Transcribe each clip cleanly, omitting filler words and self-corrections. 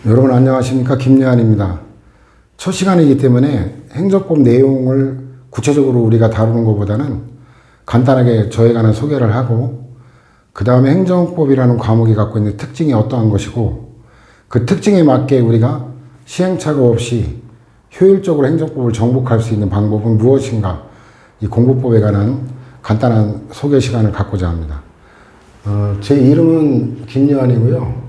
여러분 안녕하십니까, 김여한입니다. 첫 시간이기 때문에 행정법 내용을 구체적으로 우리가 다루는 것보다는 간단하게 저에 관한 소개를 하고, 그 다음에 행정법이라는 과목이 갖고 있는 특징이 어떠한 것이고, 그 특징에 맞게 우리가 시행착오 없이 효율적으로 행정법을 정복할 수 있는 방법은 무엇인가, 이 공부법에 관한 간단한 소개 시간을 갖고자 합니다. 제 이름은 김여한이고요.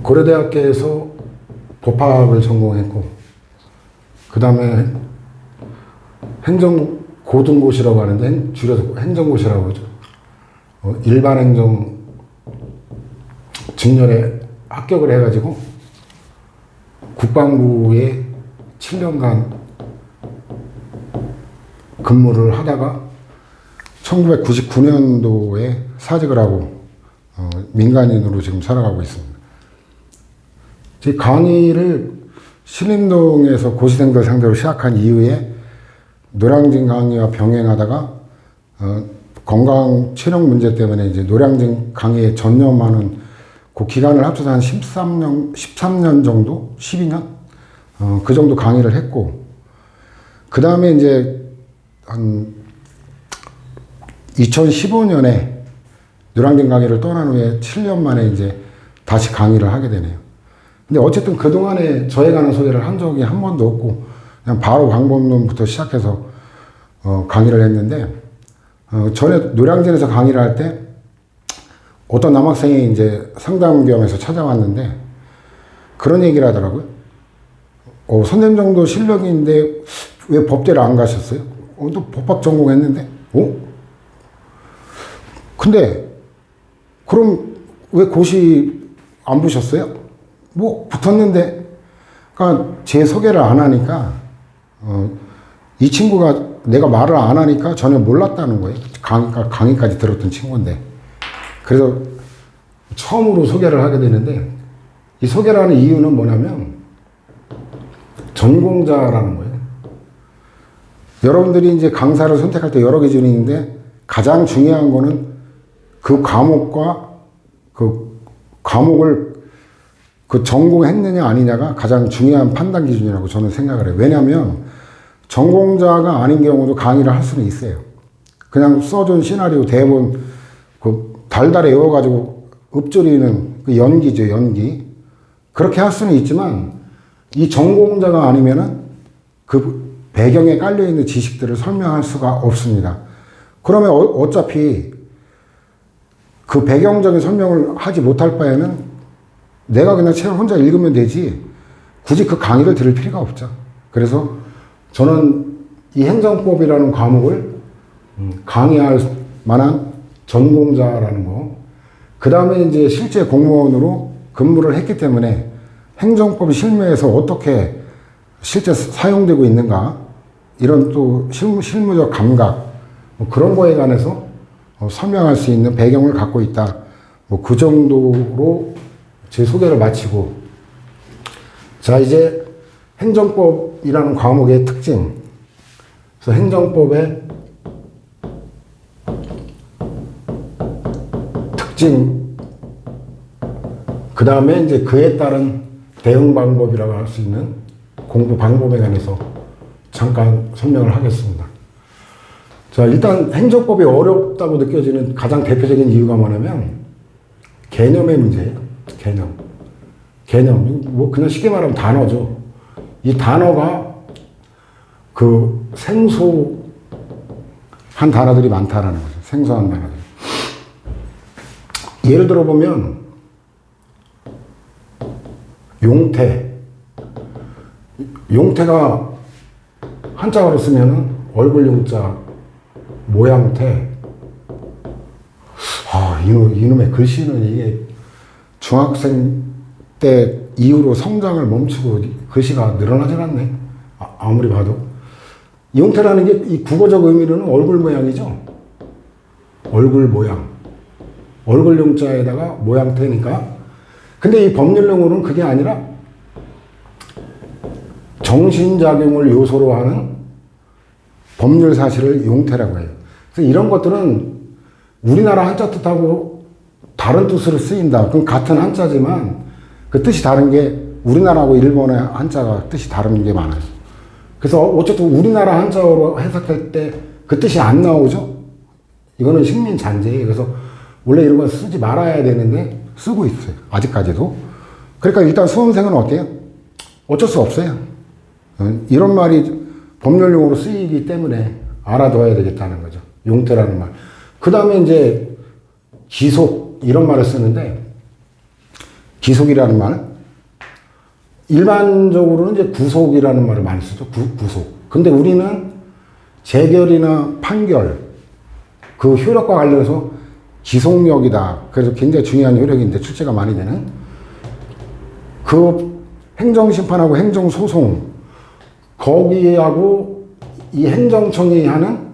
고려대학교에서 법학을 전공했고, 그 다음에 행정고등고시라고 하는데 줄여서 행정고시라고 하죠. 일반행정 직렬에 합격을 해가지고 국방부에 7년간 근무를 하다가 1999년도에 사직을 하고 민간인으로 지금 살아가고 있습니다. 제 강의를 신림동에서 고시생들 상대로 시작한 이후에 노량진 강의와 병행하다가 건강 체력 문제 때문에 이제 노량진 강의에 전념하는 그 기간을 합쳐서 한 13년 정도? 12년? 그 정도 강의를 했고, 그 다음에 이제 한 2015년에 노량진 강의를 떠난 후에 7년 만에 이제 다시 강의를 하게 되네요. 근데 어쨌든 그동안에 저에 관한 소개를 한 적이 한 번도 없고, 그냥 바로 방법론부터 시작해서 강의를 했는데, 전에 노량진에서 강의를 할 때 어떤 남학생이 이제 상담 겸해서 찾아왔는데 그런 얘기를 하더라고요. 선생님 정도 실력인데 왜 법대를 안 가셨어요? 또 법학 전공했는데? 근데 그럼 왜 고시 안 보셨어요? 뭐 붙었는데. 그러니까 제 소개를 안 하니까 이 친구가 내가 말을 안 하니까 전혀 몰랐다는 거예요. 강의까지 들었던 친구인데. 그래서 처음으로 소개를 하게 되는데, 이 소개를 하는 이유는 뭐냐면 전공자라는 거예요. 여러분들이 이제 강사를 선택할 때 여러 기준이 있는데, 가장 중요한 거는 그 과목과 그 과목을 전공했느냐 아니냐가 가장 중요한 판단 기준이라고 저는 생각을 해요. 왜냐하면 전공자가 아닌 경우도 강의를 할 수는 있어요. 그냥 써준 시나리오 대본 달달에 외워가지고 읊조리는 그 연기죠, 연기. 그렇게 할 수는 있지만, 이 전공자가 아니면은 그 배경에 깔려있는 지식들을 설명할 수가 없습니다. 그러면 어차피 그 배경적인 설명을 하지 못할 바에는 내가 그냥 책 혼자 읽으면 되지, 굳이 그 강의를 들을 필요가 없죠. 그래서 저는 이 행정법이라는 과목을 강의할 만한 전공자라는 거, 그 다음에 이제 실제 공무원으로 근무를 했기 때문에 행정법이 실무에서 어떻게 실제 사용되고 있는가, 이런 또 실무적 감각, 그런 거에 관해서 설명할 수 있는 배경을 갖고 있다. 그 정도로 제 소개를 마치고, 자, 이제 행정법이라는 과목의 특징. 그래서 행정법의 특징, 그 다음에 이제 그에 따른 대응 방법이라고 할 수 있는 공부 방법에 관해서 잠깐 설명을 하겠습니다. 자, 일단 행정법이 어렵다고 느껴지는 가장 대표적인 이유가 뭐냐면 개념의 문제예요. 개념. 뭐 그냥 쉽게 말하면 단어죠. 이 단어가 그 생소한 단어들이 많다라는 거죠. 생소한 단어들. 예를 들어 보면 용태가 한자어로 쓰면은 얼굴 용자, 모양태. 이놈의 글씨는 이게 중학생 때 이후로 성장을 멈추고 글씨가 늘어나질 않네. 아무리 봐도. 용태라는 게 이 국어적 의미로는 얼굴 모양이죠. 얼굴 모양. 얼굴 용자에다가 모양태니까. 근데 이 법률용어는 그게 아니라 정신작용을 요소로 하는 법률 사실을 용태라고 해요. 그래서 이런 것들은 우리나라 한자 뜻하고 다른 뜻으로 쓰인다. 그럼 같은 한자지만 그 뜻이 다른 게 우리나라하고 일본의 한자가 뜻이 다른 게 많아요. 그래서 어쨌든 우리나라 한자어로 해석할 때 그 뜻이 안 나오죠? 이거는 식민잔재예요. 그래서 원래 이런 거 쓰지 말아야 되는데 쓰고 있어요. 아직까지도. 그러니까 일단 수험생은 어때요? 어쩔 수 없어요. 이런 말이 법률용어로 쓰이기 때문에 알아둬야 되겠다는 거죠. 용태라는 말. 그 다음에 이제 기속, 이런 말을 쓰는데, 기속이라는 말. 일반적으로는 이제 구속이라는 말을 많이 쓰죠. 구속. 근데 우리는 재결이나 판결, 그 효력과 관련해서 기속력이다. 그래서 굉장히 중요한 효력인데 출제가 많이 되는. 그 행정심판하고 행정소송, 거기하고 이 행정청이 하는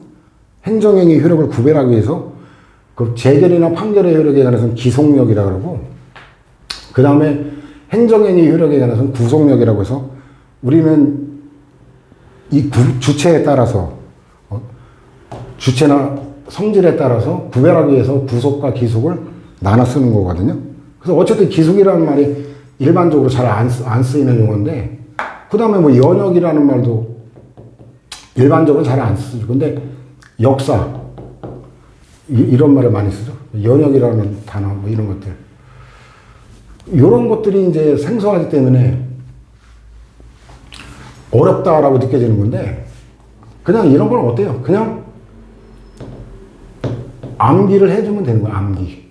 행정행위 효력을 구별하기 위해서 그 재결이나 판결의 효력에 관해서는 기속력이라고 그러고, 그 다음에 행정행위 효력에 관해서는 구속력이라고 해서 우리는 이 주체에 따라서, 주체나 성질에 따라서 구별하기 위해서 구속과 기속을 나눠 쓰는 거거든요. 그래서 어쨌든 기속이라는 말이 일반적으로 잘 안 쓰이는 용어인데, 그 다음에 뭐 연역이라는 말도 일반적으로 잘 안 쓰죠. 근데 역사, 이런 말을 많이 쓰죠. 연역이라는 단어, 뭐 이런 것들. 이런 것들이 이제 생소하기 때문에 어렵다라고 느껴지는 건데, 그냥 이런 건 어때요? 그냥 암기를 해주면 되는 거야, 암기.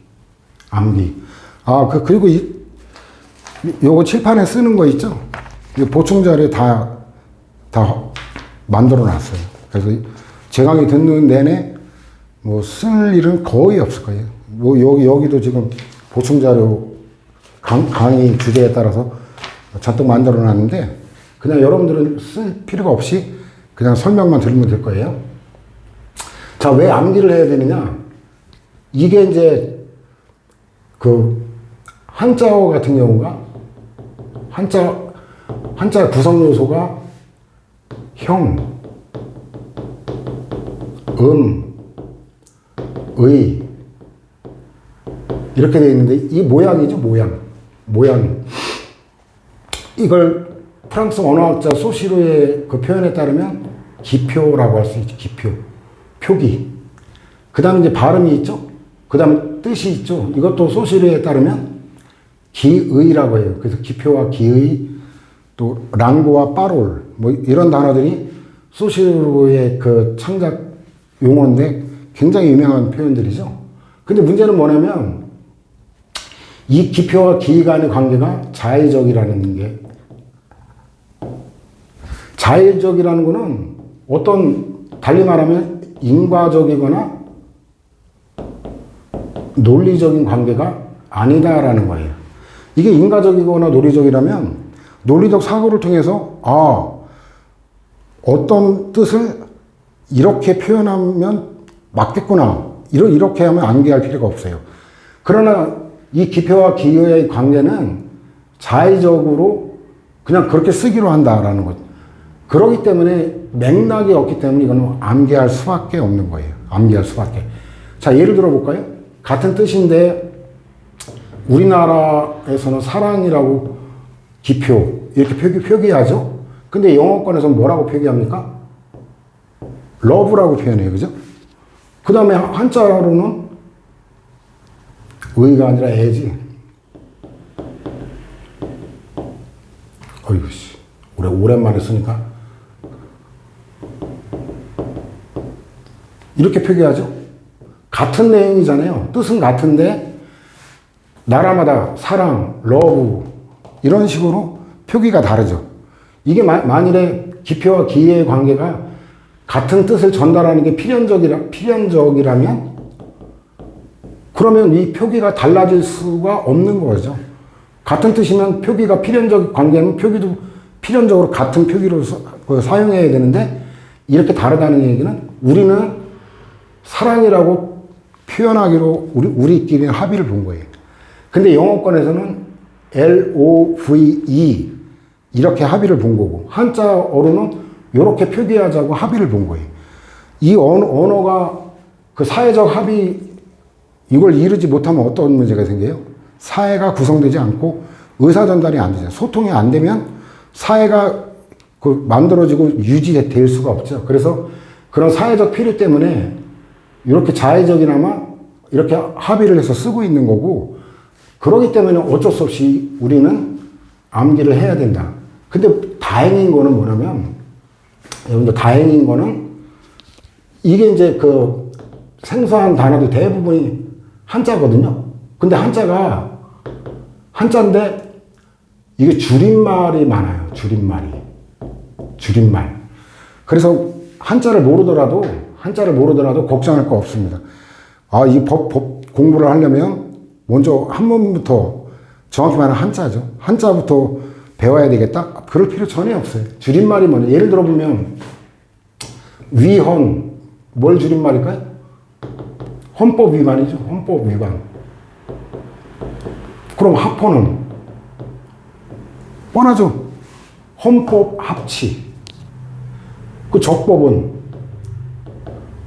그리고 요거 칠판에 쓰는 거 있죠? 보충 자료 다 만들어 놨어요. 그래서 제 강의 듣는 내내 뭐 쓸 일은 거의 없을 거예요. 뭐 여기도 지금 보충 자료 강의 주제에 따라서 잔뜩 만들어 놨는데, 그냥 여러분들은 쓸 필요가 없이 그냥 설명만 들으면 될 거예요. 자, 왜 암기를 해야 되느냐? 이게 이제 그 한자어 같은 경우가 한자 구성 요소가 형, 의 이렇게 되어 있는데, 이 모양이죠, 모양. 이걸 프랑스 언어학자 소시르의 그 표현에 따르면 기표라고 할 수 있죠. 기표, 표기. 그 다음에 이제 발음이 있죠. 그 다음에 뜻이 있죠. 이것도 소시르에 따르면 기의라고 해요. 그래서 기표와 기의, 또 랑고와 빠롤, 뭐 이런 단어들이 소시르의 그 창작 용어인데 굉장히 유명한 표현들이죠. 근데 문제는 뭐냐면 이 기표와 기의 간의 관계가 자의적이라는 게, 자의적이라는 거는 어떤, 달리 말하면 인과적이거나 논리적인 관계가 아니다라는 거예요. 이게 인과적이거나 논리적이라면 논리적 사고를 통해서 어떤 뜻을 이렇게 표현하면 맞겠구나, 이렇게 하면 암기할 필요가 없어요. 그러나 이 기표와 기의의 관계는 자의적으로 그냥 그렇게 쓰기로 한다라는 거죠. 그렇기 때문에 맥락이 없기 때문에 이거는 암기할 수밖에 없는 거예요. 암기할 수밖에. 자, 예를 들어 볼까요? 같은 뜻인데 우리나라에서는 사랑이라고 기표 이렇게 표기하죠. 근데 영어권에서는 뭐라고 표기합니까? 러브라고 표현해요. 그죠? 그 다음에 한자로는 의가 아니라 애지. 어이구, 씨. 오랜만에 쓰니까. 이렇게 표기하죠? 같은 내용이잖아요. 뜻은 같은데, 나라마다 사랑, 러브, 이런 식으로 표기가 다르죠. 이게 만일에 기표와 기의 관계가 같은 뜻을 전달하는 게 필연적이라면, 그러면 이 표기가 달라질 수가 없는 거죠. 같은 뜻이면 표기가 필연적 관계는 표기도 필연적으로 같은 표기로 사용해야 되는데, 이렇게 다르다는 얘기는 우리는 사랑이라고 표현하기로 우리끼리 합의를 본 거예요. 근데 영어권에서는 LOVE 이렇게 합의를 본 거고, 한자어로는 이렇게 표기하자고 합의를 본 거예요. 이 언어가 그 사회적 합의 이걸 이루지 못하면 어떤 문제가 생겨요? 사회가 구성되지 않고 의사전달이 안 되죠. 소통이 안 되면 사회가 만들어지고 유지될 수가 없죠. 그래서 그런 사회적 필요 때문에 이렇게 자의적이나마 이렇게 합의를 해서 쓰고 있는 거고, 그러기 때문에 어쩔 수 없이 우리는 암기를 해야 된다. 근데 다행인 거는 뭐냐면, 여러분들 다행인 거는 이게 이제 그 생소한 단어도 대부분이 한자거든요. 근데 한자인데 이게 줄임말이 많아요. 줄임말. 그래서 한자를 모르더라도 걱정할 거 없습니다. 이 법 공부를 하려면 먼저 한문부터, 정확히 말하면 한자죠. 한자부터 배워야 되겠다? 그럴 필요 전혀 없어요. 줄임말이 뭐냐. 예를 들어 보면 위헌, 뭘 줄임말일까요? 헌법 위반이죠. 헌법 위반. 그럼 합헌은 뻔하죠. 헌법 합치. 그 적법은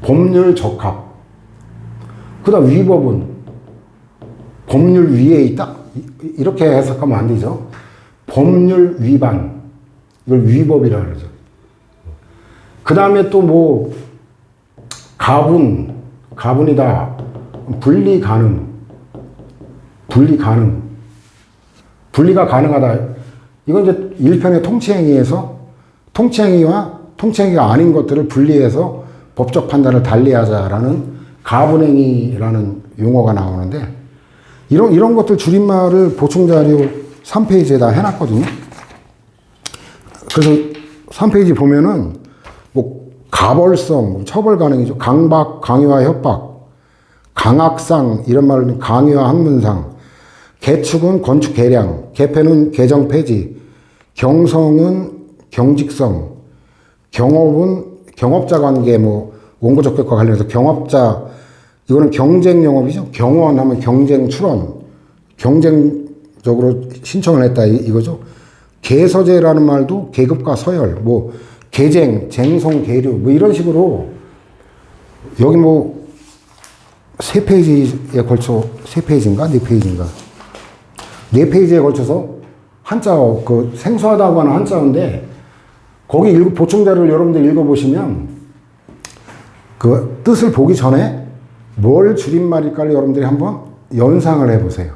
법률 적합. 그 다음 위법은 법률 위에 있다? 이렇게 해석하면 안 되죠. 법률 위반. 이걸 위법이라고 그러죠. 그 다음에 또 뭐, 가분이다. 분리 가능. 분리가 가능하다. 이건 이제 일편의 통치행위에서 통치행위가 아닌 것들을 분리해서 법적 판단을 달리하자라는 가분행위라는 용어가 나오는데, 이런 것들 줄임말을 보충자료 3페이지에다 해놨거든요. 그래서 3페이지 보면은 뭐 가벌성, 처벌 가능이죠. 강박, 강요와 협박, 강학상 이런 말은 강요와 학문상, 개축은 건축 개량, 개폐는 개정 폐지, 경성은 경직성, 경업은 경업자 관계, 뭐 원고 적격과 관련해서 경업자, 이거는 경쟁 영업이죠. 경원하면 경쟁 출원, 경쟁적으로 신청을 했다 이거죠. 계서제라는 말도 계급과 서열, 뭐 계쟁, 쟁송, 계류, 뭐 이런 식으로 여기 뭐 3페이지에 걸쳐, 3페이지인가? 4페이지인가? 4페이지에 걸쳐서 한자, 그 생소하다고 하는 한자인데, 거기 보충자료를 여러분들 읽어보시면 그 뜻을 보기 전에 뭘 줄임말일까를 여러분들이 한번 연상을 해보세요.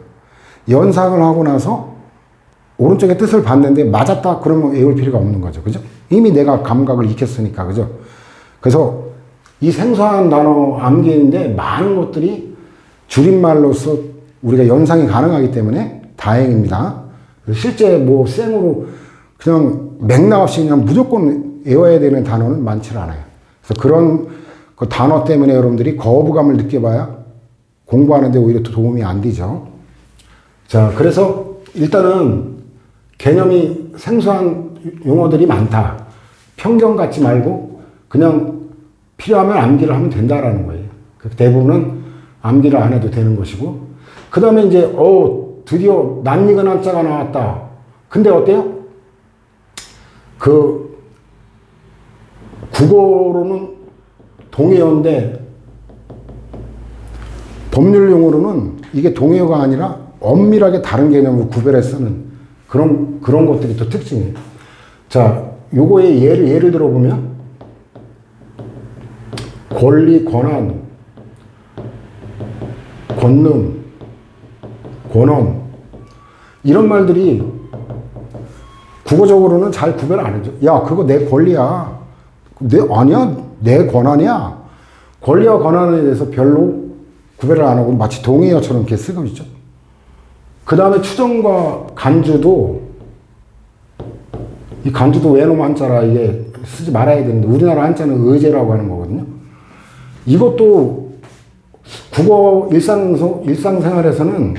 연상을 하고 나서 오른쪽에 뜻을 봤는데 맞았다 그러면 외울 필요가 없는 거죠. 그죠? 이미 내가 감각을 익혔으니까. 그죠? 그래서 이 생소한 단어 암기인데 많은 것들이 줄임말로서 우리가 연상이 가능하기 때문에 다행입니다. 실제 뭐 생으로 그냥 맥락 없이 그냥 무조건 외워야 되는 단어는 많지 않아요. 그래서 그런 그 단어 때문에 여러분들이 거부감을 느껴봐야 공부하는데 오히려 도움이 안 되죠. 자, 그래서 일단은 개념이 생소한 용어들이 많다. 편견 갖지 말고 그냥 필요하면 암기를 하면 된다라는 거예요. 대부분은 암기를 안 해도 되는 것이고, 그 다음에 이제 드디어 낯익은 한자가 나왔다. 근데 어때요? 그 국어로는 동의어인데 법률 용어로는 이게 동의어가 아니라 엄밀하게 다른 개념으로 구별해 쓰는 그런 것들이 또 특징이에요. 자, 요거의 예를 들어보면 권리, 권한, 권능, 권원 이런 말들이 국어적으로는 잘 구별 안 해줘. 야, 그거 내 권리야. 아니야, 내 권한이야. 권리와 권한에 대해서 별로 구별을 안 하고 마치 동의어처럼 이렇게 쓰고 있죠. 그 다음에 추정과 간주도, 이 간주도 외놈 한자라 이게 쓰지 말아야 되는데, 우리나라 한자는 의제라고 하는 거거든요. 이것도 국어 일상생활에서는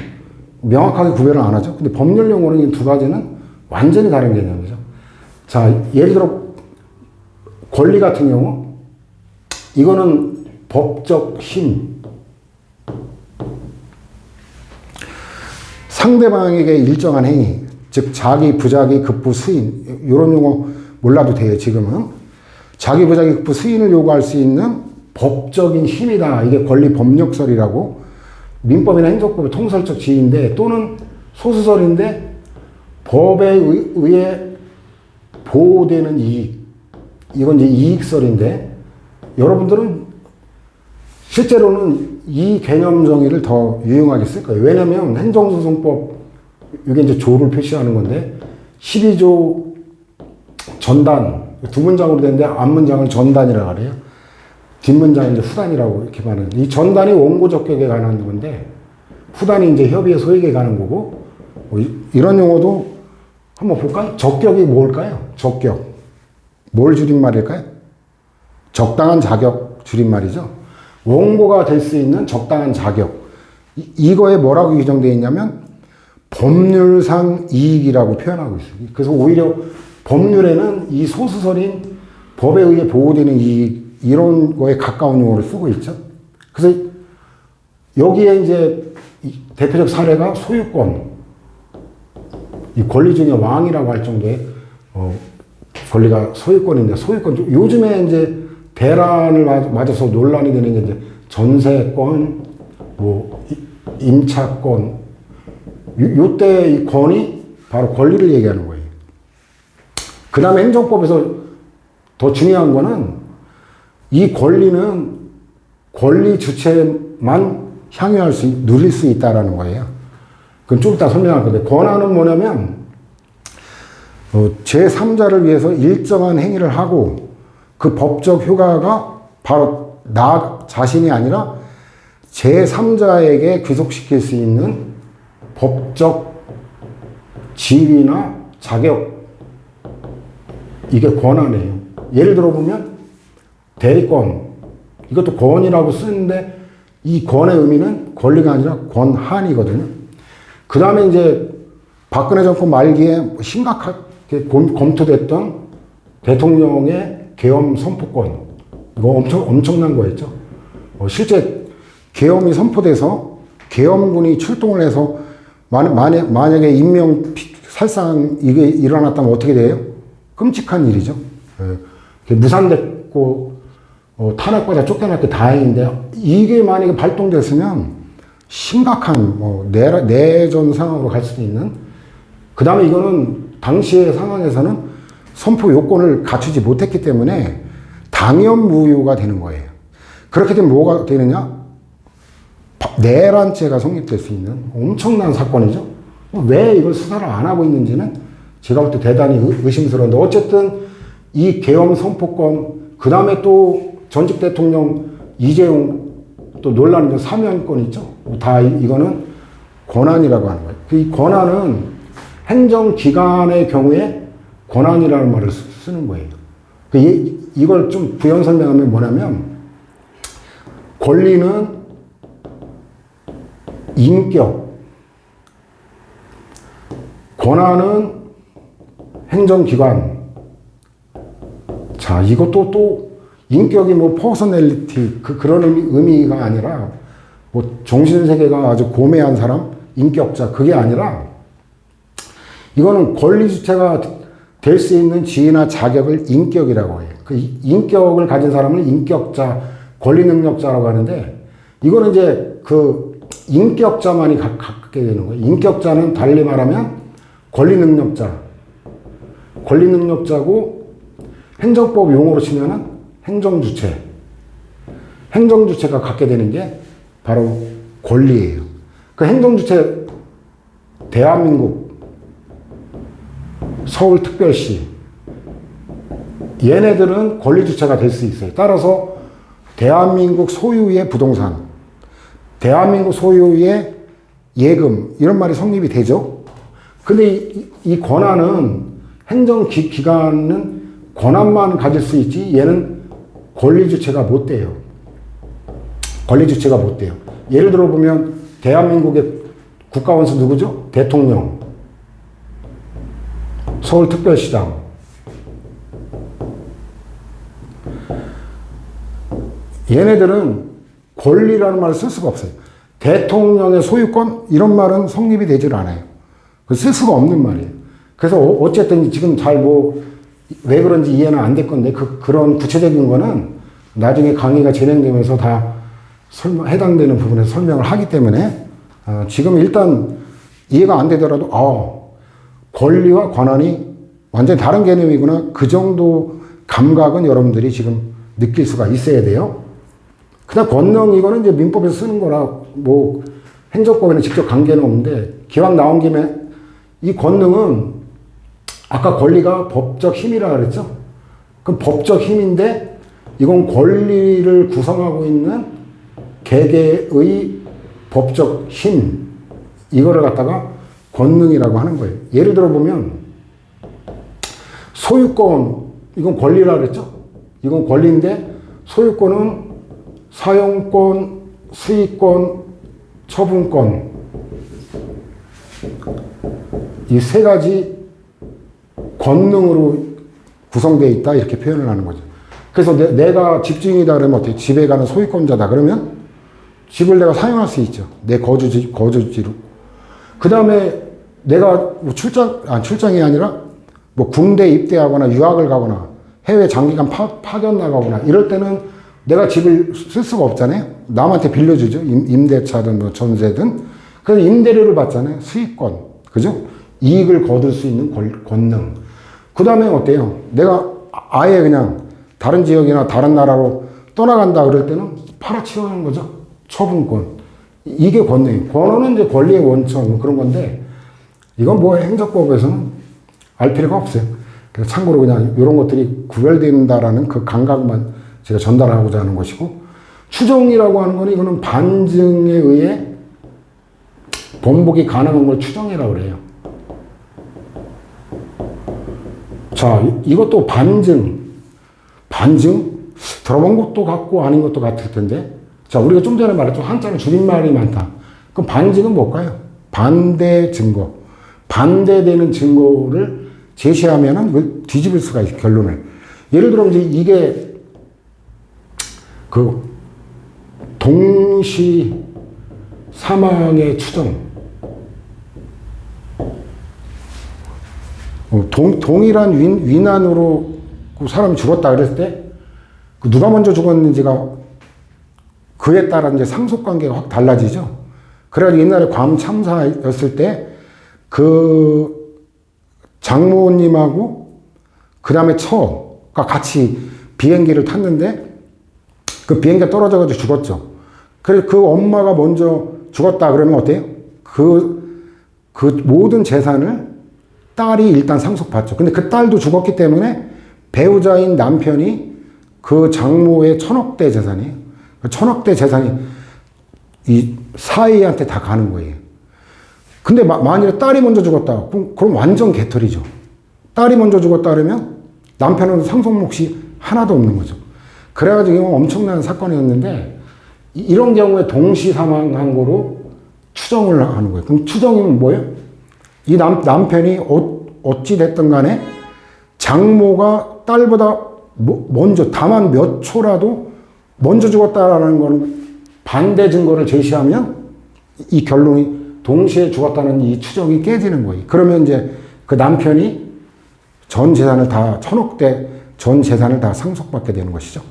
명확하게 구별을 안 하죠. 근데 법률 용어는 이 두 가지는 완전히 다른 개념이죠. 자, 예를 들어 권리 같은 경우, 이거는 법적 힘. 상대방에게 일정한 행위, 즉 자기, 부자기, 급부, 수인, 이런 용어 몰라도 돼요. 지금은 자기, 부자기, 급부, 수인을 요구할 수 있는 법적인 힘이다. 이게 권리 법력설이라고 민법이나 행정법의 통설적 지위인데 또는 소수설인데 법에 의해 보호되는 이익. 이건 이제 이익설인데 여러분들은 실제로는 이 개념 정의를 더 유용하게 쓸 거예요. 왜냐면 행정소송법 이게 이제 조를 표시하는 건데 12조 전단 두 문장으로 되는데 앞문장을 전단이라고 그래요. 뒷문장은 이제 후단이라고 이렇게 말하는. 이 전단이 원고 적격에 관한 건데 후단이 이제 협의의 소액에 관한 거고 이런 용어도 한번 볼까요? 적격이 뭘까요? 적격. 뭘 줄임말일까요? 적당한 자격 줄임말이죠. 원고가 될 수 있는 적당한 자격. 이거에 뭐라고 규정되어 있냐면 법률상 이익이라고 표현하고 있어요. 그래서 오히려 법률에는 이 소수설인 법에 의해 보호되는 이익 이런 거에 가까운 용어를 쓰고 있죠. 그래서 여기에 이제 대표적 사례가 소유권, 이 권리 중에 왕이라고 할 정도의 권리가 소유권인데 소유권 요즘에 이제 대란을 맞아서 논란이 되는 게 이제 전세권, 뭐 임차권, 요때 이 권이 바로 권리를 얘기하는 거예요. 그 다음에 행정법에서 더 중요한 거는 이 권리는 권리 주체만 향유할 누릴 수 있다라는 거예요. 그건 좀 이따 설명할 건데, 권한은 뭐냐면, 제3자를 위해서 일정한 행위를 하고, 그 법적 효과가 바로 나 자신이 아니라 제3자에게 귀속시킬 수 있는 법적 지위나 자격, 이게 권한이에요. 예를 들어 보면, 대리권, 이것도 권이라고 쓰는데, 이 권의 의미는 권리가 아니라 권한이거든요. 그 다음에 이제 박근혜 정권 말기에 심각하게 검토됐던 대통령의 계엄 선포권. 이거 엄청난 거였죠. 실제 계엄이 선포돼서 계엄군이 출동을 해서 만약에 살상 이게 일어났다면 어떻게 돼요? 끔찍한 일이죠. 무산됐고 탄핵받아 쫓겨났기 다행인데 이게 만약에 발동됐으면 심각한 내전 상황으로 갈 수도 있는. 그 다음에 이거는 당시의 상황에서는 선포 요건을 갖추지 못했기 때문에 당연무효가 되는 거예요. 그렇게 되면 뭐가 되느냐? 내란죄가 성립될 수 있는 엄청난 사건이죠. 왜 이걸 수사를 안 하고 있는지는 제가 볼 때 대단히 의심스러운데 어쨌든 이 계엄 선포권, 그 다음에 또 전직 대통령 이재용 또 논란이 사면권 있죠. 다 이거는 권한이라고 하는 거예요. 이 권한은 행정기관의 경우에 권한이라는 말을 쓰는 거예요. 이걸 좀 부연 설명하면 뭐냐면 권리는 인격, 권한은 행정기관. 자, 이것도 또 인격이 뭐 퍼서널리티 그런 의미가 아니라 뭐 정신세계가 아주 고매한 사람, 인격자 그게 아니라 이거는 권리 주체가 될 수 있는 지위나 자격을 인격이라고 해요. 그 인격을 가진 사람을 인격자, 권리 능력자라고 하는데 이거는 이제 그 인격자만이 갖게 되는 거예요. 인격자는 달리 말하면 권리 능력자, 권리 능력자고 행정법 용어로 치면은 행정주체. 행정주체가 갖게 되는 게 바로 권리예요. 그 행정주체 대한민국 서울특별시 얘네들은 권리주체가 될 수 있어요. 따라서 대한민국 소유의 부동산, 대한민국 소유의 예금 이런 말이 성립이 되죠. 근데 이 권한은 행정기관은 권한만 가질 수 있지 얘는 권리주체가 못 돼요. 권리주체가 못 돼요. 예를 들어 보면 대한민국의 국가원수 누구죠? 대통령, 서울특별시장. 얘네들은 권리라는 말을 쓸 수가 없어요. 대통령의 소유권 이런 말은 성립이 되질 않아요. 쓸 수가 없는 말이에요. 그래서 어쨌든 지금 잘 왜 그런지 이해는 안 될 건데 그런 구체적인 거는 나중에 강의가 진행되면서 다 해당되는 부분에서 설명을 하기 때문에 지금 일단 이해가 안 되더라도 권리와 권한이 완전히 다른 개념이구나. 그 정도 감각은 여러분들이 지금 느낄 수가 있어야 돼요. 그다음 권능 이거는 이제 민법에서 쓰는 거라 뭐 행정법에는 직접 관계는 없는데 기왕 나온 김에 이 권능은 아까 권리가 법적 힘이라 그랬죠. 그럼 법적 힘인데 이건 권리를 구성하고 있는 개개의 법적 힘 이거를 갖다가 권능이라고 하는 거예요. 예를 들어 보면 소유권 이건 권리라 그랬죠. 이건 권리인데 소유권은 사용권, 수익권, 처분권 이 세 가지 권능으로 구성되어 있다 이렇게 표현을 하는 거죠. 그래서 내가 집주인이다 그러면 어떻게 집에 가는 소유권자다 그러면 집을 내가 사용할 수 있죠. 내 거주지로. 그 다음에 내가 뭐 출장이 아니라 뭐 군대 입대하거나 유학을 가거나 해외 장기간 파견 나가거나 이럴 때는 내가 집을 쓸 수가 없잖아요. 남한테 빌려주죠. 임대차든 뭐 전세든. 그래서 임대료를 받잖아요. 수익권. 그죠? 이익을 거둘 수 있는 권능. 그 다음에 어때요? 내가 아예 그냥 다른 지역이나 다른 나라로 떠나간다 그럴 때는 팔아치우는 거죠. 처분권. 이게 권능이에요. 권한은 이제 권리의 원천 뭐 그런 건데 이건 뭐 행정법에서는 알 필요가 없어요. 그래서 참고로 그냥 이런 것들이 구별된다라는 그 감각만 제가 전달하고자 하는 것이고 추정이라고 하는 거는 이거는 반증에 의해 번복이 가능한 걸 추정이라고 그래요. 자, 이것도 반증 들어본 것도 같고 아닌 것도 같을 텐데 자, 우리가 좀 전에 말했죠. 한자는 줄임말이 많다. 그럼 반증은 뭘까요? 반대 증거. 반대되는 증거를 제시하면은 이걸 뒤집을 수가 있어요. 결론을. 예를 들어 이제 이게 그 동시 사망의 추정. 동일한 위난으로 사람이 죽었다 그랬을 때 누가 먼저 죽었는지가 그에 따라 이제 상속관계가 확 달라지죠. 그래가지고 옛날에 괌 참사였을 때 그 장모님하고 그 다음에 처가 같이 비행기를 탔는데 그 비행기가 떨어져가지고 죽었죠. 그래서 그 엄마가 먼저 죽었다 그러면 어때요? 그 모든 재산을 딸이 일단 상속받죠. 근데 그 딸도 죽었기 때문에 배우자인 남편이 그 장모의 1,000억대 재산이에요. 1,000억대 재산이 이 사위한테 다 가는 거예요. 근데 만일에 딸이 먼저 죽었다. 그럼 완전 개털이죠. 딸이 먼저 죽었다 그러면 남편은 상속 몫이 하나도 없는 거죠. 그래가지고 엄청난 사건이었는데 이런 경우에 동시 사망한 거로 추정을 하는 거예요. 그럼 추정이면 뭐예요? 이 남편이 어찌 됐든 간에 장모가 딸보다 먼저 다만 몇 초라도 먼저 죽었다라는 거는 반대 증거를 제시하면 이 결론이 동시에 죽었다는 이 추정이 깨지는 거예요. 그러면 이제 그 남편이 전 재산을 다 1,000억대 전 재산을 다 상속받게 되는 것이죠.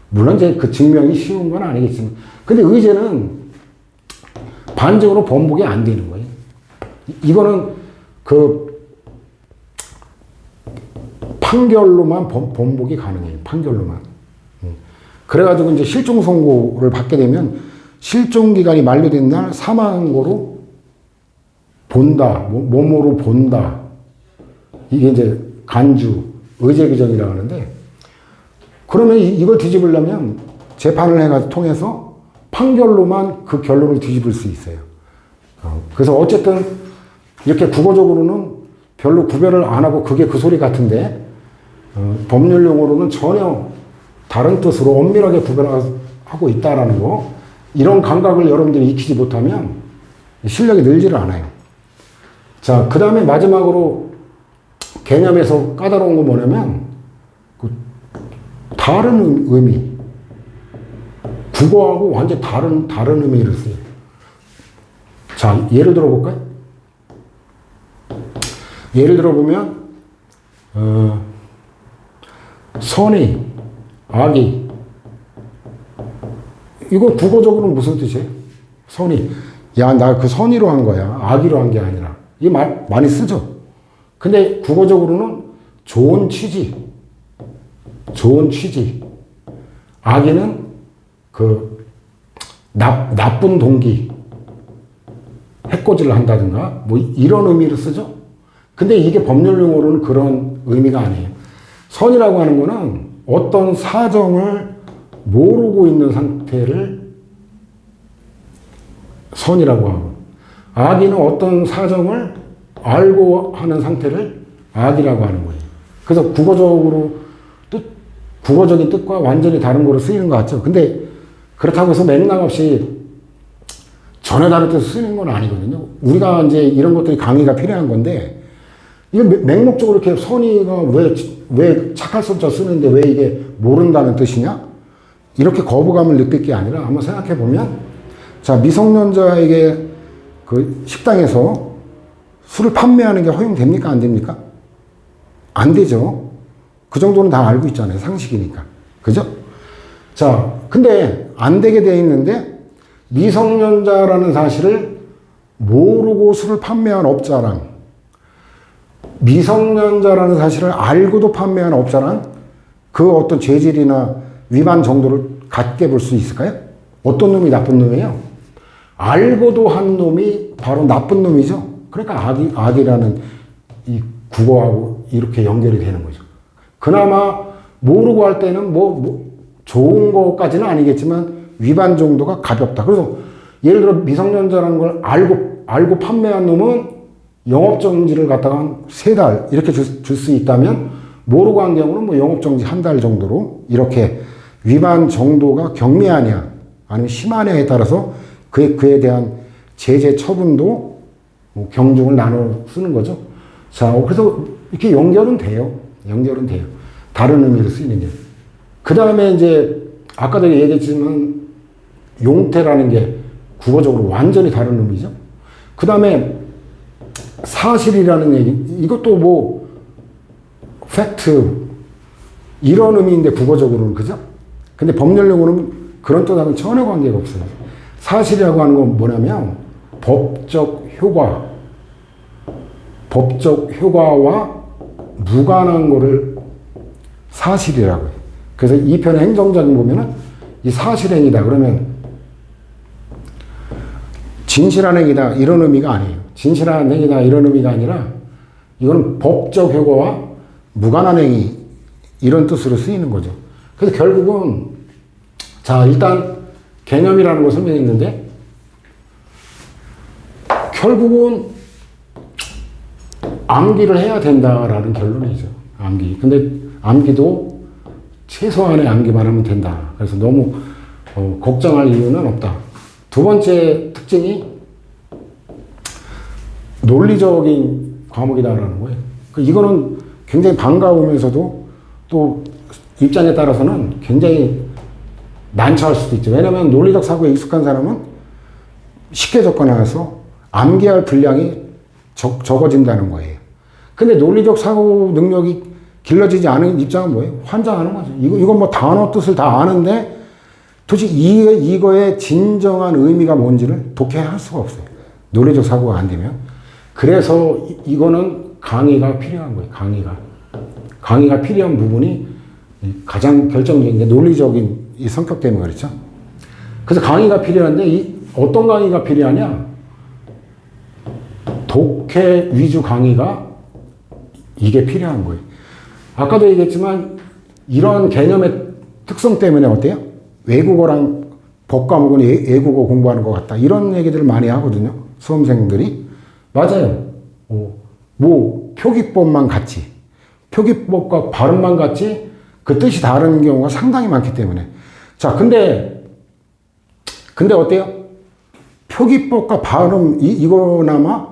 물론 이제 그 증명이 쉬운 건 아니겠지만 근데 의제는 반증으로 번복이 안 되는 거예요. 이거는 그 판결로만 번복이 가능해요. 판결로만. 그래가지고 이제 실종 선고를 받게 되면 실종 기간이 만료된 날 사망한 거로 본다, 몸으로 본다. 이게 이제 간주, 의제 규정이라고 하는데 그러면 이걸 뒤집으려면 재판을 해가지고 통해서 판결로만 그 결론을 뒤집을 수 있어요. 그래서 어쨌든 이렇게 국어적으로는 별로 구별을 안 하고 그게 그 소리 같은데 법률 용어로는 전혀 다른 뜻으로 엄밀하게 구별하고 있다라는 거 이런 감각을 여러분들이 익히지 못하면 실력이 늘지를 않아요. 자, 그 다음에 마지막으로 개념에서 까다로운 건 뭐냐면 그 다른 의미 국어하고 완전 다른 의미를 써요. 자, 예를 들어 볼까요? 예를 들어 보면 선의, 악의 이거 국어적으로는 무슨 뜻이에요? 선의. 야, 나 그 선의로 한 거야. 악의로 한 게 아니라. 이 말 많이 쓰죠? 근데 국어적으로는 좋은 취지. 좋은 취지. 악의는 그 나쁜 동기. 해코지를 한다든가 뭐 이런 의미로 쓰죠. 근데 이게 법률 용어로는 그런 의미가 아니에요. 선이라고 하는 거는 어떤 사정을 모르고 있는 상태를 선이라고 하고, 악의는 어떤 사정을 알고 하는 상태를 악이라고 하는 거예요. 그래서 국어적인 뜻과 완전히 다른 거로 쓰이는 것 같죠. 근데 그렇다고 해서 맥락 없이 전혀 다른 뜻으로 쓰는 건 아니거든요. 우리가 이제 이런 것들이 강의가 필요한 건데, 이거 맹목적으로 이렇게 선의가 왜 착할 선자 쓰는데 왜 이게 모른다는 뜻이냐? 이렇게 거부감을 느낄 게 아니라 한번 생각해 보면, 자, 미성년자에게 그 식당에서 술을 판매하는 게 허용됩니까? 안 됩니까? 안 되죠. 그 정도는 다 알고 있잖아요. 상식이니까. 그죠? 자, 근데 안 되게 돼 있는데 미성년자라는 사실을 모르고 술을 판매한 업자랑 미성년자라는 사실을 알고도 판매한 업자랑 그 어떤 죄질이나 위반 정도를 같게 볼 수 있을까요? 어떤 놈이 나쁜 놈이에요? 알고도 한 놈이 바로 나쁜 놈이죠. 그러니까 악이라는 이 국어하고 이렇게 연결이 되는 거죠. 그나마 모르고 할 때는 뭐 좋은 것까지는 아니겠지만 위반 정도가 가볍다. 그래서 예를 들어 미성년자라는 걸 알고 판매한 놈은 영업정지를 갖다가 한 3달 이렇게 줄 수 있다면, 모르고 한 경우는 뭐 영업정지 1달 정도로, 이렇게 위반 정도가 경미하냐 아니면 심하냐에 따라서 그에 대한 제재 처분도 뭐 경중을 나눠 쓰는 거죠. 자, 그래서 이렇게 연결은 돼요. 다른 의미로 쓰이는 게. 그 다음에 이제 아까도 얘기했지만 용태라는 게 국어적으로 완전히 다른 의미죠. 그 다음에 사실이라는 얘기, 이것도 뭐 팩트 이런 의미인데 국어적으로는, 그죠? 근데 법률용어는 그런 뜻하고는 전혀 관계가 없어요. 사실이라고 하는 건 뭐냐면 법적 효과와 무관한 거를 사실이라고 해요. 그래서 이 편의 행정작용 보면은 이 사실행위다 그러면 진실한 행위다 이런 의미가 아니에요. 진실한 행위다 이런 의미가 아니라 이거는 법적 효과와 무관한 행위 이런 뜻으로 쓰이는 거죠. 그래서 결국은, 자, 일단 개념이라는 걸 설명했는데 결국은 암기를 해야 된다라는 결론이죠. 암기. 근데 암기도 최소한의 암기만 하면 된다. 그래서 너무 걱정할 이유는 없다. 두 번째 특징이 논리적인 과목이다라는 거예요. 이거는 굉장히 반가우면서도 또 입장에 따라서는 굉장히 난처할 수도 있죠. 왜냐하면 논리적 사고에 익숙한 사람은 쉽게 접근해서 암기할 분량이 적어진다는 거예요. 근데 논리적 사고 능력이 길러지지 않은 입장은 뭐예요? 환장하는 거죠. 이건 뭐 단어 뜻을 다 아는데 도대체 이거의 진정한 의미가 뭔지를 독해할 수가 없어요. 논리적 사고가 안 되면. 그래서 이거는 강의가 필요한 거예요. 강의가 필요한 부분이 가장 결정적인 게 논리적인 이 성격 때문에 그렇죠. 그래서 강의가 필요한데 어떤 강의가 필요하냐? 독해 위주 강의가 이게 필요한 거예요. 아까도 얘기했지만 이런 개념의 특성 때문에 어때요? 외국어랑 법과목은 외국어 공부하는 것 같다. 이런 얘기들을 많이 하거든요. 수험생들이. 맞아요. 뭐 표기법만 같이, 표기법과 발음만 같이 그 뜻이 다른 경우가 상당히 많기 때문에. 자, 근데 어때요? 표기법과 발음 이거나마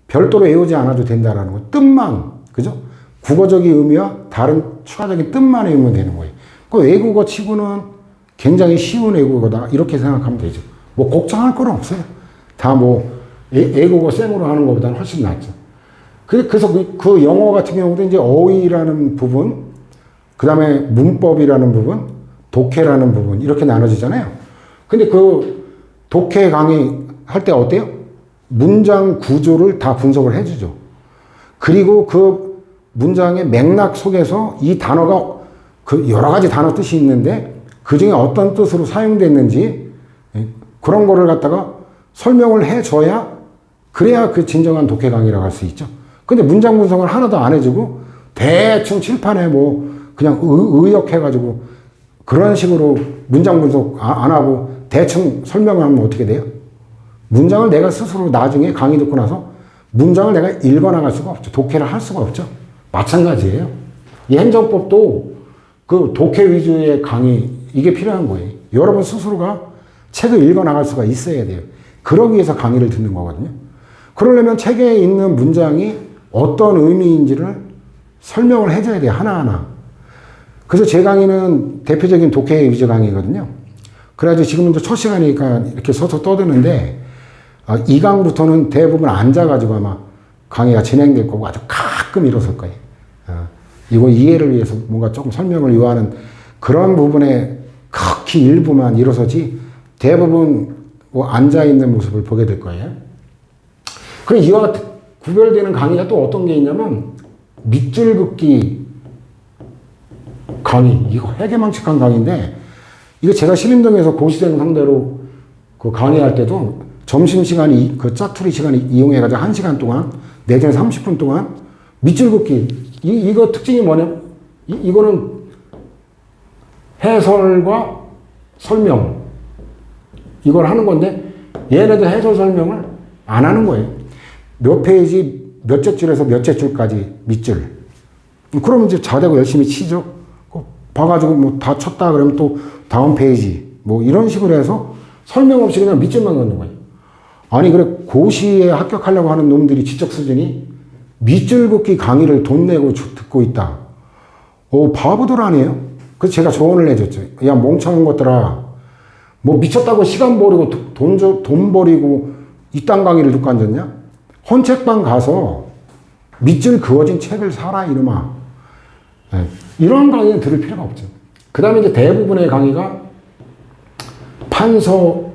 별도로 외우지 않아도 된다라는 거. 뜻만, 그죠? 국어적인 의미와 다른 추가적인 뜻만 외우면 되는 거예요. 그 외국어 치고는 굉장히 쉬운 외국어다 이렇게 생각하면 되죠. 뭐 걱정할 건 없어요. 다 뭐 외국어 생으로 하는 것보다는 훨씬 낫죠. 그래서 그 영어 같은 경우도 이제 어휘라는 부분, 그 다음에 문법이라는 부분, 독해라는 부분 이렇게 나눠지잖아요. 근데 그 독해 강의 할 때 어때요? 문장 구조를 다 분석을 해주죠. 그리고 그 문장의 맥락 속에서 이 단어가 그 여러 가지 단어 뜻이 있는데 그 중에 어떤 뜻으로 사용됐는지 그런 거를 갖다가 설명을 해줘야 그래야 그 진정한 독해 강의라고 할 수 있죠. 근데 문장 분석을 하나도 안 해주고 대충 칠판에 뭐 그냥 의역해가지고 그런 식으로 문장 분석 안 하고 대충 설명을 하면 어떻게 돼요? 문장을 내가 스스로 나중에 강의 듣고 나서 문장을 내가 읽어나갈 수가 없죠. 독해를 할 수가 없죠. 마찬가지예요. 이 행정법도 그 독해 위주의 강의 이게 필요한 거예요. 여러분 스스로가 책을 읽어나갈 수가 있어야 돼요. 그러기 위해서 강의를 듣는 거거든요. 그러려면 책에 있는 문장이 어떤 의미인지를 설명을 해줘야 돼요. 하나하나. 그래서 제 강의는 대표적인 독해 위주 강의거든요. 그래가지고 지금은 첫 시간이니까 이렇게 서서 떠드는데 2강부터는 대부분 앉아가지고 아마 강의가 진행될 거고 아주 가끔 일어설 거예요. 이거 이해를 위해서 뭔가 조금 설명을 요하는 그런 부분에 극히 일부만 일어서지 대부분 뭐 앉아있는 모습을 보게 될 거예요. 그리고 이와 구별되는 강의가 또 어떤 게 있냐면 밑줄 긋기 강의. 이거 해괴망측한 강의인데 이거 제가 신림동에서 고시생 상대로 그 강의할 때도 점심시간이 그 짜투리 시간을 이용해가지고 1시간 동안 내지는 30분 동안 밑줄 긋기 이거 특징이 뭐냐면 이거는 해설과 설명 이걸 하는 건데 얘네들 해설 설명을 안 하는 거예요. 몇 페이지 몇째 줄에서 몇째 줄까지 밑줄. 그러면 이제 자대고 열심히 치죠. 봐가지고 뭐 다 쳤다 그러면 또 다음 페이지 뭐 이런 식으로 해서 설명 없이 그냥 밑줄만 긋는 거예요. 아니 그래 고시에 합격하려고 하는 놈들이 지적 수준이 밑줄 긋기 강의를 돈 내고 듣고 있다. 바보들 아니에요? 그래서 제가 조언을 해줬죠. 야 멍청한 것들아 뭐 미쳤다고 시간 버리고 돈 버리고 이딴 강의를 듣고 앉았냐? 헌책방 가서 밑줄 그어진 책을 사라 이놈아. 네. 이런 강의는 들을 필요가 없죠. 그 다음에 이제 대부분의 강의가 판서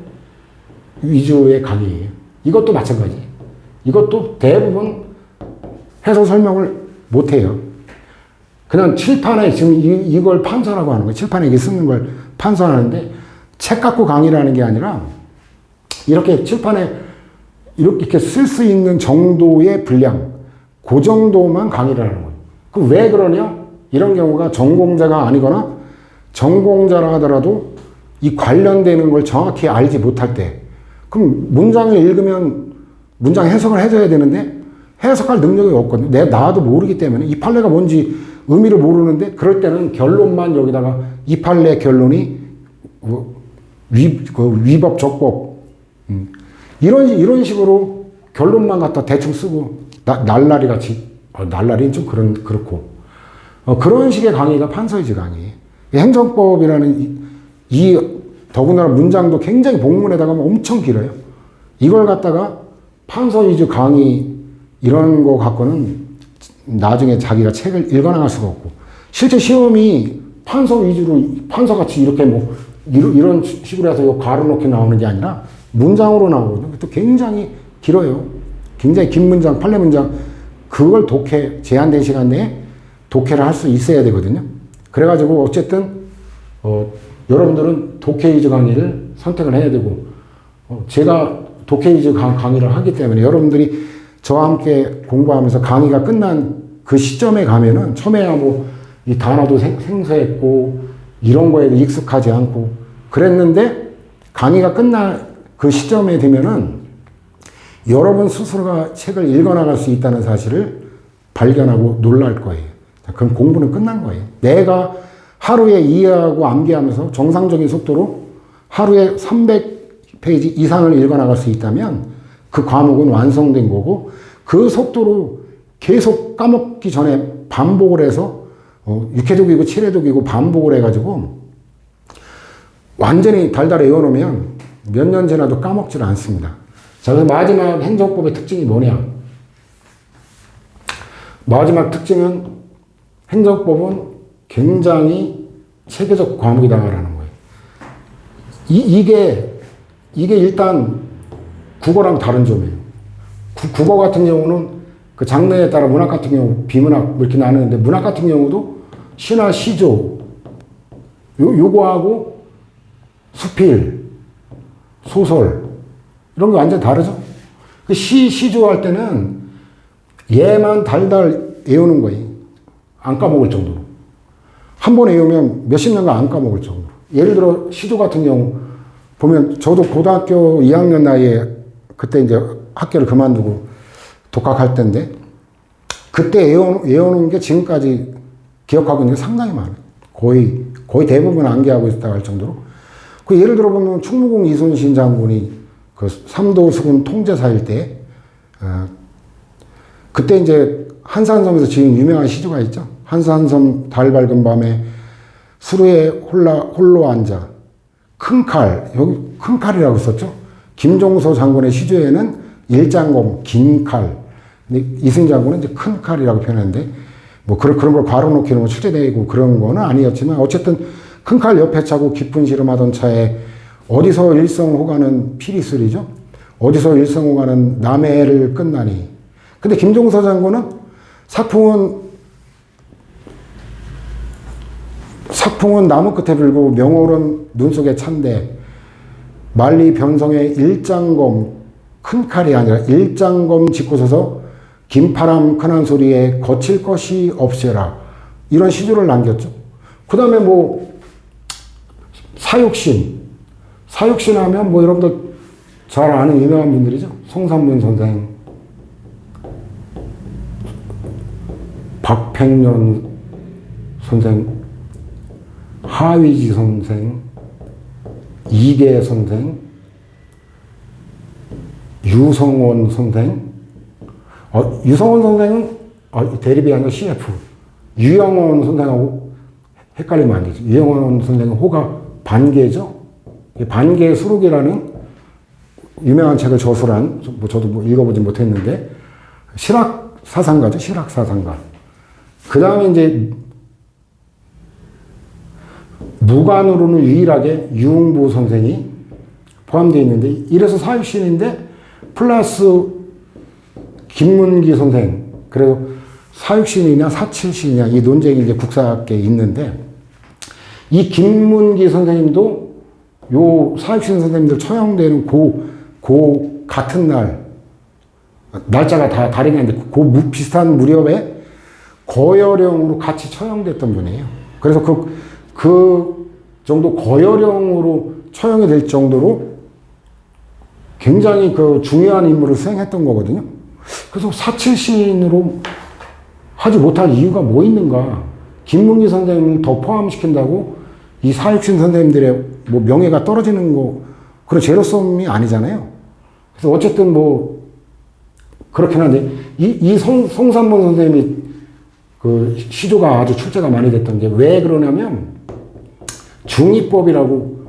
위주의 강의예요. 이것도 마찬가지예요. 이것도 대부분 해서 설명을 못해요. 그냥 칠판에 지금 이걸 판서라고 하는 거예요. 칠판에 이렇게 쓰는 걸 판서하는데 책 갖고 강의를 하는 게 아니라 이렇게 칠판에 이렇게 쓸 수 있는 정도의 분량, 그 정도만 강의를 하는 거예요. 그럼 왜 그러냐? 이런 경우가 전공자가 아니거나 전공자라 하더라도 이 관련되는 걸 정확히 알지 못할 때, 그럼 문장을 읽으면 문장 해석을 해줘야 되는데 해석할 능력이 없거든요. 나도 모르기 때문에 이 판례가 뭔지 의미를 모르는데 그럴 때는 결론만 여기다가 이 판례 결론이 위법, 적법 이런 식으로 결론만 갖다 대충 쓰고 날라리 같이 날라리는 좀 그렇고 그런 식의 강의가 판서위주 강의예요. 행정법이라는 이 더군다나 문장도 굉장히 복문에다가 엄청 길어요. 이걸 갖다가 판서위주 강의 이런 거 갖고는 나중에 자기가 책을 읽어나갈 수가 없고 실제 시험이 판서 위주로 판서같이 이렇게 뭐 이런 식으로 해서 가로 놓기 나오는 게 아니라 문장으로 나오거든요. 또 굉장히 길어요. 굉장히 긴 문장, 판례 문장 그걸 제한된 시간 내에 독해를 할 수 있어야 되거든요. 그래가지고 어쨌든 여러분들은 독해 위주 강의를 선택을 해야 되고 제가 독해 위주 강의를 하기 때문에 여러분들이 저와 함께 공부하면서 강의가 끝난 그 시점에 가면은 처음에야 뭐 이 단어도 생소했고 이런 거에 익숙하지 않고 그랬는데 강의가 끝날 그 시점에 되면은 여러분 스스로가 책을 읽어나갈 수 있다는 사실을 발견하고 놀랄 거예요. 그럼 공부는 끝난 거예요. 내가 하루에 이해하고 암기하면서 정상적인 속도로 하루에 300페이지 이상을 읽어나갈 수 있다면 그 과목은 완성된 거고 그 속도로 계속 까먹기 전에 반복을 해서 6회독이고 7회독이고 반복을 해가지고 완전히 달달 외워놓으면 몇 년 지나도 까먹질 않습니다. 자, 그래서 마지막 행정법의 특징이 뭐냐? 마지막 특징은 행정법은 굉장히 체계적 과목이다라는 거예요. 이게 일단 국어랑 다른 점이에요. 국어 같은 경우는 그 장르에 따라 문학 같은 경우 비문학 뭐 이렇게 나누는데 문학 같은 경우도 시나 시조 요거하고 수필, 소설 이런 게 완전 다르죠. 그 시조 할 때는 얘만 달달 외우는 거예요. 안 까먹을 정도로. 한 번 외우면 몇십 년간 안 까먹을 정도로. 예를 들어 시조 같은 경우 보면 저도 고등학교 2학년 나이에 그때 이제 학교를 그만두고 독학할 때인데 그때 외워놓은 게 지금까지 기억하고 있는 게 상당히 많아요. 거의 대부분 암기하고 있다고 할 정도로. 그 예를 들어 보면 충무공 이순신 장군이 그 삼도수군 통제사일 때 그때 이제 한산섬에서 지금 유명한 시조가 있죠. 한산섬 달 밝은 밤에 수루에 홀로 앉아 큰 칼, 여기 큰 칼이라고 썼죠. 김종서 장군의 시조에는 일장검, 긴 칼. 근데 이승 장군은 이제 큰 칼이라고 표현하는데, 뭐 그런 걸 괄호놓기 뭐 출제되고 그런 거는 아니었지만, 어쨌든 큰 칼 옆에 차고 깊은 시름하던 차에 어디서 일성호가는 피리술이죠. 어디서 일성호가는 남해를 끝나니. 근데 김종서 장군은 sak풍은 나무 끝에 불고 명월은 눈 속에 찬데 만리 변성의 일장검 큰 칼이 아니라 일장검 짚고 서서 긴파람 큰한 소리에 거칠 것이 없애라 이런 시조를 남겼죠. 그 다음에 뭐 사육신 하면 뭐 여러분들 잘 아는 유명한 분들이죠. 송삼문 선생, 박팽년 선생, 하위지 선생, 이계 선생, 유성원 선생, 유성원 선생은 대립이 아니라 CF, 유영원 선생하고 헷갈리면 안 되지. 유영원 선생은 호가 반계죠. 반계 수록이라는 유명한 책을 저술한, 저도 뭐 읽어보지 못했는데, 실학사상가죠. 실학사상가. 그 다음에 이제 무관으로는 유일하게 유흥부 선생이 포함되어 있는데, 이래서 사육신인데 플러스 김문기 선생, 그래서 사육신이냐 사칠신이냐 이 논쟁이 이제 국사학계에 있는데, 이 김문기 선생님도 요 사육신 선생님들 처형되는 같은 날짜가 다 다르긴 한데 비슷한 무렵에 거열형으로 같이 처형됐던 분이에요. 그래서 그 정도 거열형으로 처형이 될 정도로 굉장히 그 중요한 임무를 수행했던 거거든요. 그래서 사칠신으로 하지 못할 이유가 뭐 있는가? 김문기 선생님을 더 포함시킨다고 이 사육신 선생님들의 뭐 명예가 떨어지는 거, 그런 제로섬이 아니잖아요. 그래서 어쨌든 뭐 그렇긴 한데 이 송삼문 선생님이 그 시조가 아주 출제가 많이 됐던 게 왜 그러냐면, 중의법이라고,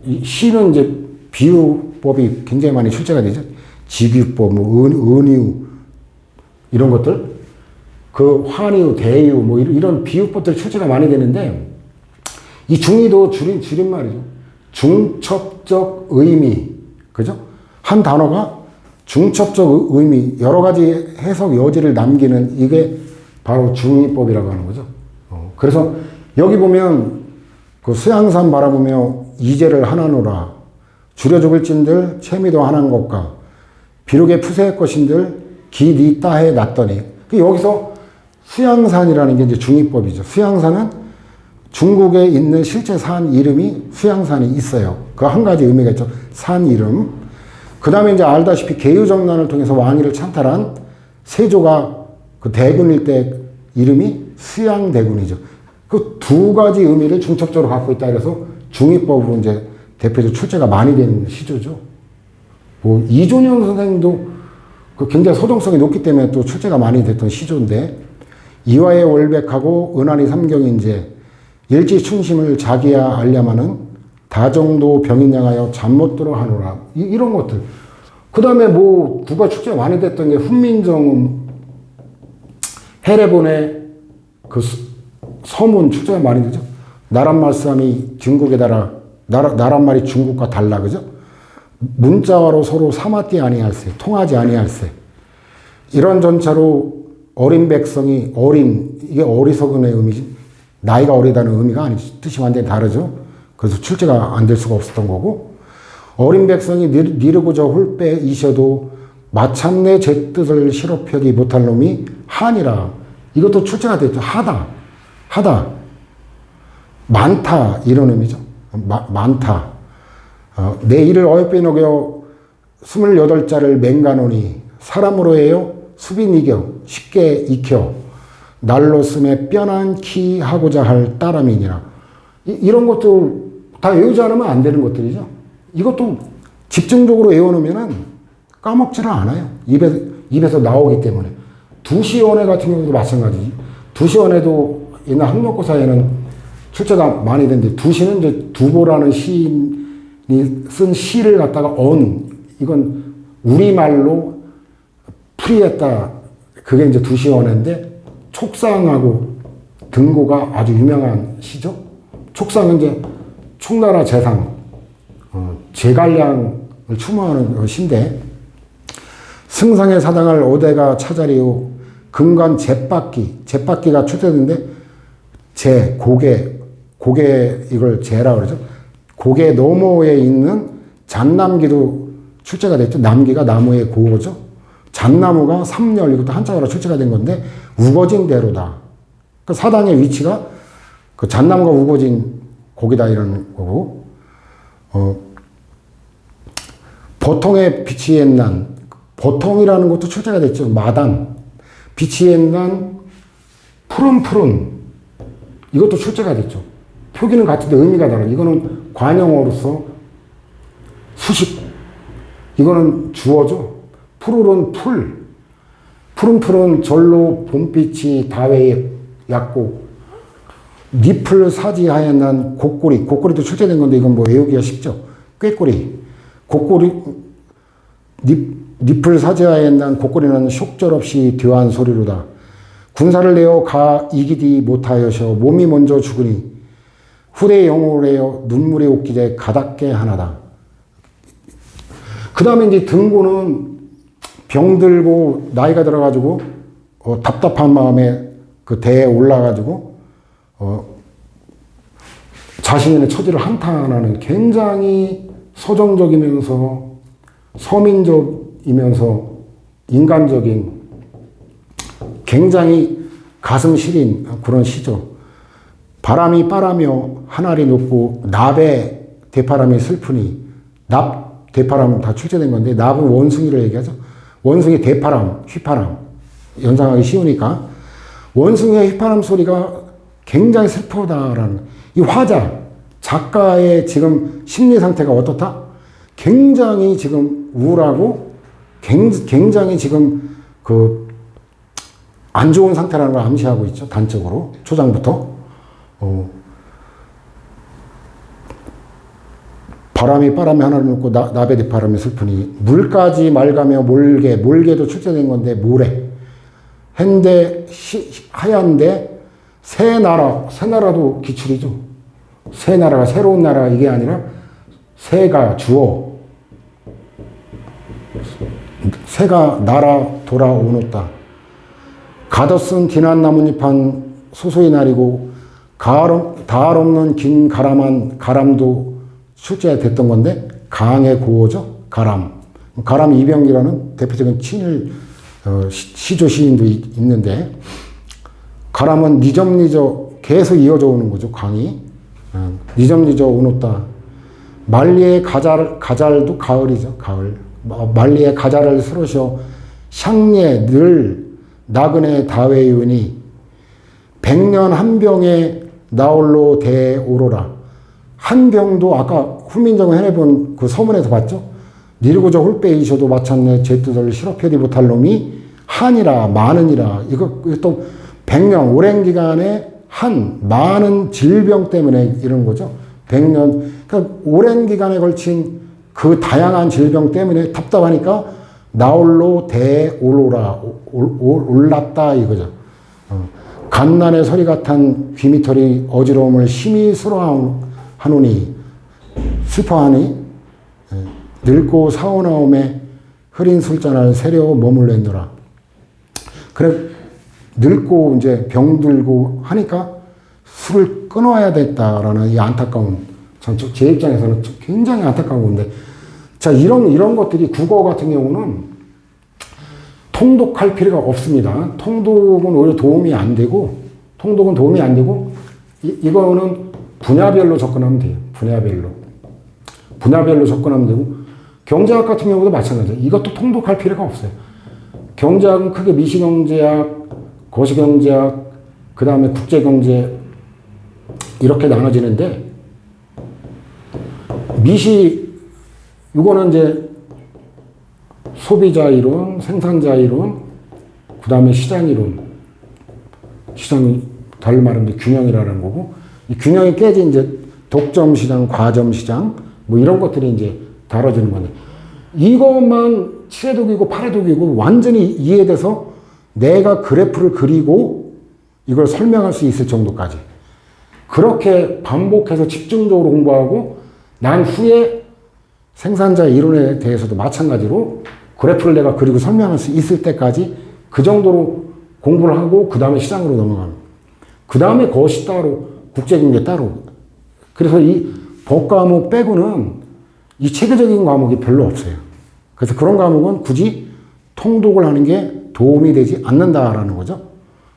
이 시는 이제 비유법이 굉장히 많이 출제가 되죠. 직유법, 뭐 은유 이런 것들, 그 환유, 대유 뭐 이런 비유법들이 출제가 많이 되는데, 이 중의도 줄임말이죠. 중첩적 의미, 그죠? 한 단어가 중첩적 의미, 여러 가지 해석 여지를 남기는, 이게 바로 중의법이라고 하는 거죠. 그래서 여기 보면 그 수양산 바라보며 이제를 하나노라, 줄여 죽을진들 채미도 하나인 것과 비록의 푸세의 것인들 기니 따해 놨더니, 여기서 수양산이라는 게 이제 중의법이죠. 수양산은 중국에 있는 실제 산 이름이 수양산이 있어요. 그 한 가지 의미가 있죠. 산 이름. 그 다음에 이제 알다시피 계유정난을 통해서 왕위를 찬탈한 세조가 그 대군 일대 이름이 수양대군이죠. 그 두 가지 의미를 중첩적으로 갖고 있다 그래서 중의법으로 이제 대표적으로 출제가 많이 되는 시조죠. 뭐 이존영 선생님도 그 굉장히 서정성이 높기 때문에 또 출제가 많이 됐던 시조인데, 이화의 월백하고 은하리 삼경인제 일지충심을 자기야 알려마는 다정도 병인양하여 잠 못 들어 하노라, 이런 것들. 그 다음에 뭐 국가 축제가 많이 됐던 게 훈민정음, 해례본의 그 서문 축제가 많이 되죠. 나란 말씀이 중국에 달아 나란 말이 중국과 달라, 그죠? 문자로 서로 삼았디 아니할세, 통하지 아니할세. 이런 전차로 어린 백성이, 이게 어리석은의 의미지, 나이가 어리다는 의미가 아니지. 뜻이 완전히 다르죠? 그래서 출제가 안 될 수가 없었던 거고, 어린 백성이 니르고자 홀빼 이셔도 마침내 제 뜻을 실업하지 못할 놈이 한이라. 이것도 출제가 됐죠. 하다. 많다. 이런 의미죠. 많다. 내 이를 어여빼 녹여 28자를 맹가노니 사람으로 해요. 수빈 이겨. 쉽게 익혀. 날로 쓰매 뼈난 키 하고자 할 따람이니라. 이런 것도 다 외우지 않으면 안 되는 것들이죠. 이것도 집중적으로 외워놓으면 까먹지를 않아요. 입에서 나오기 때문에. 두시원회 같은 경우도 마찬가지지. 두시원회도 옛날 학력고사에는 출제가 많이 되는데, 두시는 이제 두보라는 시인이 쓴 시를 갖다가 이건 우리말로 풀이했다. 그게 이제 두시원회인데, 촉상하고 등고가 아주 유명한 시죠. 촉상은 이제 총나라 재상, 제갈량을 추모하는 시인데, 승상에 사당할 오대가 차자리요 금관 잿바퀴가 출제되는데, 고개 이걸 재라 그러죠. 고개 너머에 있는 잣남기도 출제가 됐죠. 남기가 나무의 고죠. 잣나무가 삼열, 이것도 한자어로 출제가 된 건데, 우거진 대로다. 그 사당의 위치가 그 잣나무가 우거진 고기다 이런 거고, 보통의 비치엔난, 보통이라는 것도 출제가 됐죠. 마당, 비치엔난, 푸른푸른, 이것도 출제가 됐죠. 표기는 같은데 의미가 달라요. 이거는 관형어로서 수식, 이거는 주어죠. 푸르른 풀, 푸른푸른 절로 봄빛이 다외에 얕고, 니풀 사지하얀 곡고리도 출제된 건데, 이건 뭐 외우기가 쉽죠. 꾀꼬리, 니풀 사지하얀 곡고리는 속절없이 뒤한 소리로다. 군사를 내어 가 이기디 못하여서 몸이 먼저 죽으니 후대 영웅을 내어 눈물이 옷기제 가닿게 하나다. 그 다음에 이제 등고는 병들고 나이가 들어가지고 답답한 마음에 그 대에 올라가지고 자신의 처지를 한탄하는, 굉장히 서정적이면서 서민적이면서 인간적인, 굉장히 가슴 시린 그런 시죠. 바람이 빠라며 하늘이 높고 납의 대바람이 슬프니, 납, 대바람 다 출제된 건데, 납은 원숭이를 얘기하죠. 원숭이 대바람, 휘파람, 연상하기 쉬우니까 원숭이의 휘파람 소리가 굉장히 슬프다라는, 이 화자, 작가의 지금 심리 상태가 어떻다? 굉장히 지금 우울하고 굉장히 지금 안 좋은 상태라는 걸 암시하고 있죠. 단적으로. 초장부터. 바람이 바람에 하나를 놓고 나베 대바람이 슬프니, 물까지 맑으며 몰개도 출제된 건데, 모래. 핸데 하얀데 새 나라도 기출이죠. 새 나라가 새로운 나라, 이게 아니라 새가 주어, 새가 나라 돌아오노다. 가더쓴 디난 나뭇잎한 소소히 나리고 다할 없는 긴 가람도 출제됐던 건데, 강의 고어죠. 가람 이병기라는 대표적인 친일 시조 시인도 있는데, 가람은 니점니저 계속 이어져 오는 거죠. 강이 니점니저 오노다. 말리의 가잘도 가을이죠. 가을. 말리의 가잘을 스러셔 향례 늘 나그네 다외윤이 백년 한 병에 나홀로 대오로라. 한 병도 아까 훈민정음 해내본 그 서문에서 봤죠? 니르고저 홀빼이셔도 마찬내 제 뜻을 실업해리 못할 놈이 한이라, 많으니라. 이거 또 백년, 오랜 기간에 많은 질병 때문에 이런 거죠. 100년. 그러니까 오랜 기간에 걸친 그 다양한 질병 때문에 답답하니까 나홀로 대오로라, 올랐다 이거죠. 갓난의 서리 같은 귀미털이 어지러움을 심히 스러워하노니, 슬퍼하니 늙고 사오나옴에 흐린 술잔을 세려 머물렀노라. 그래 늙고 이제 병들고 하니까 술을 끊어야 됐다라는 이 안타까운, 제 입장에서는 굉장히 안타까운 건데, 자, 이런 것들이 국어 같은 경우는 통독할 필요가 없습니다. 통독은 오히려 도움이 안 되고, 이거는 분야별로 접근하면 돼요. 분야별로 접근하면 되고, 경제학 같은 경우도 마찬가지예요. 이것도 통독할 필요가 없어요. 경제학은 크게 미시경제학, 거시경제학, 그 다음에 국제경제, 이렇게 나눠지는데, 이거는 이제 소비자 이론, 생산자 이론, 그 다음에 시장 이론. 시장이 달리 말하면 균형이라는 거고, 이 균형이 깨진 이제 독점 시장, 과점 시장, 뭐 이런 것들이 이제 다뤄지는 건데, 이것만 7회독이고 8회독이고 완전히 이해돼서 내가 그래프를 그리고 이걸 설명할 수 있을 정도까지. 그렇게 반복해서 집중적으로 공부하고 난 후에 생산자 이론에 대해서도 마찬가지로 그래프를 내가 그리고 설명할 수 있을 때까지 그 정도로 공부를 하고 그 다음에 시장으로 넘어갑니다. 그 다음에 거시 따로, 국제경제 따로. 그래서 이 법 과목 빼고는 이 체계적인 과목이 별로 없어요. 그래서 그런 과목은 굳이 통독을 하는 게 도움이 되지 않는다라는 거죠.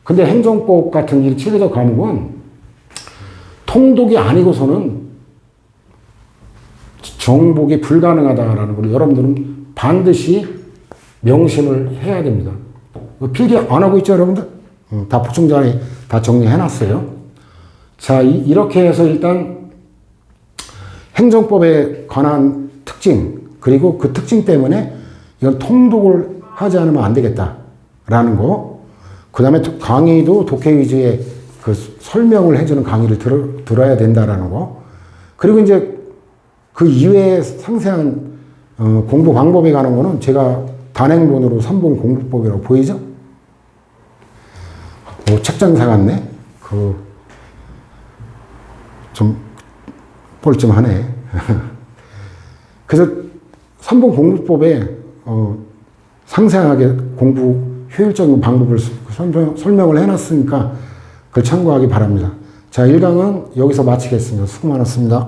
근데 행정법 같은 이 체계적 과목은 통독이 아니고서는 정복이 불가능하다라는 걸 여러분들은 반드시 명심을 해야 됩니다. 필기 안 하고 있죠, 여러분들? 다 보충자에 다 정리해놨어요. 자, 이렇게 해서 일단 행정법에 관한 특징, 그리고 그 특징 때문에 이건 통독을 하지 않으면 안 되겠다라는 거. 그 다음에 강의도 독해 위주의 그 설명을 해주는 강의를 들어야 된다라는 거. 그리고 이제 그 이외에 상세한 공부 방법에 관한 거는 제가 단행본으로 3본 공부법이라고 보이죠? 책장 사갔네? 좀 뻘쭘하네. 그래서 3본 공부법에 상세하게 공부 효율적인 방법을 설명을 해놨으니까 그걸 참고하기 바랍니다. 자, 1강은 여기서 마치겠습니다. 수고 많았습니다.